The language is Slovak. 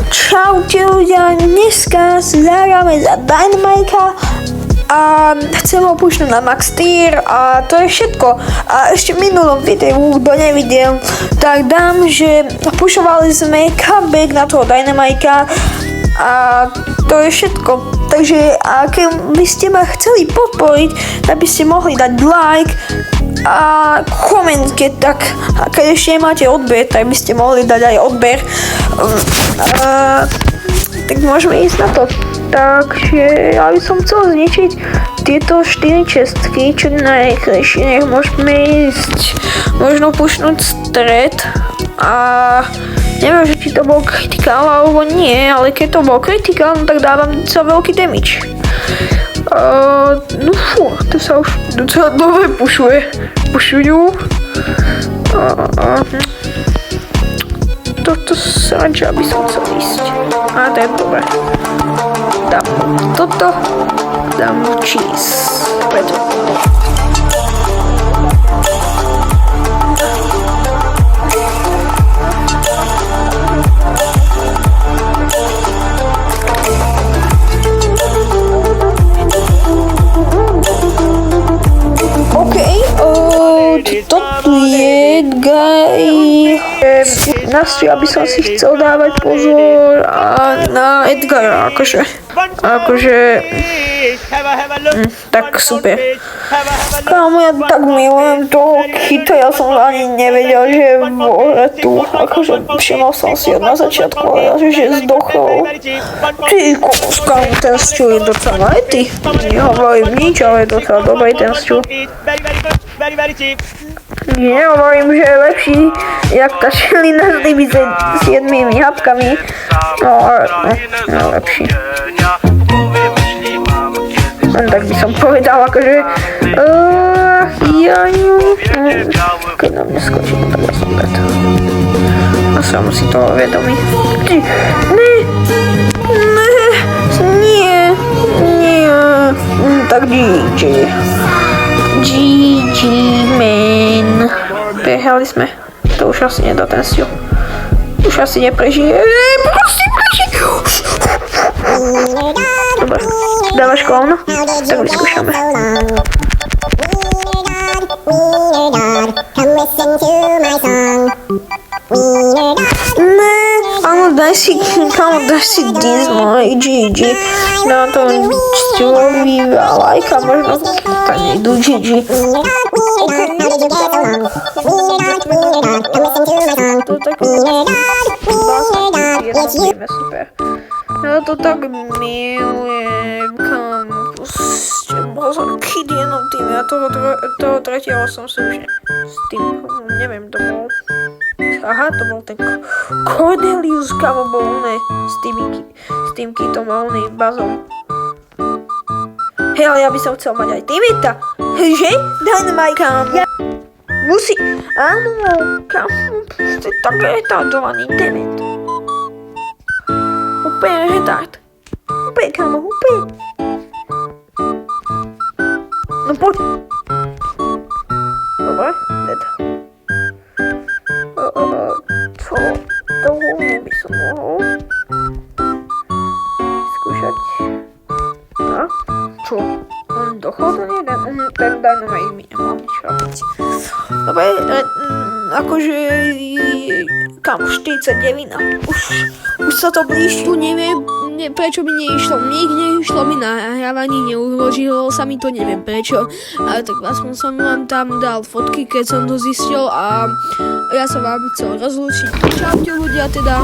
Čaute ľudia, dneska si zahráme za Dynamika a chcem ho pušnúť na Max Tier a to je všetko. A ešte v minulom videu, kto nevidel, tak dám, že pušovali sme comeback na toho Dynamika a to je všetko. Takže ak by ste ma chceli podporiť, tak by ste mohli dať like a koment, tak a keď ešte nemáte odber, tak by ste mohli dať aj odber. Tak môžeme ísť na to. Takže ja by som chcel zničiť tieto 4 čestky, čo najkrajšie, nech môžeme ísť možno pušnúť stred a neviem, že či to bol kritikál alebo nie, ale keď to bol kritikál, tak dávam sa veľký damage. No fú, to sa už docela dobre pušujú. Toto srača by som chcel ísť. A to je dobré. Dám toto, dám cheese. Preto. Toto je guy. Ja by som si chcel dávať pozor a na Edgara, tak super. Kámo, ja tak milujem toho Kita, ja som ani nevedel, že je tu, všimol som si od na začiatku, ale že zdochol. Ty kokos, kámo, ten stôl je docela letý. Nehovorím nič, ale je docela dobrý ten stôl. Nehovorím, že je lepší, jak tá šelina s tými 7 hapkami, no lepší. Len tak by som povedal, keď na mňa skočí, tak ja som dead. A som si toho vedomý. Nie. Tak GG, man. Prehrali sme. To už asi nedá ten stôl. Už asi neprežije. Proste prežije. Dobre. Dávaš klón? Tak vyskúšame. Ne, áno, daj si Disney, GG. Na to stôlovi a lajka možno. Tak nejdu GG. To tak super. Ja to tak milujem, kámo, proste, bol som kid jednom týme a toho tretieho som si už s tým, neviem, to bol, to bol ten Cornelius, kámo, bol s tým kitom a oný bazom. Hej, ale ja by som chcel mať aj teamita, že? Dynamite, kámo. Musí, áno, kámo, proste tak retardovaný teamit. Úplne retard. Úplne, kámo, úplne. No poď. Dobre, dead. Čo? Toho by som mohol skúšať. A? Čo? On dochodil jeden? Ten Dynamite mi nemal nič robiť. Dobre, akože kam 49. Už sa to blíži. Tu neviem, prečo mi neišlo. Neišlo mi nahrávanie, neuložilo sa mi to, neviem prečo. Ale tak aspoň som vám tam dal fotky, keď som to zistil a ja sa vám chcel rozlúčiť. Čaute ľudia teda.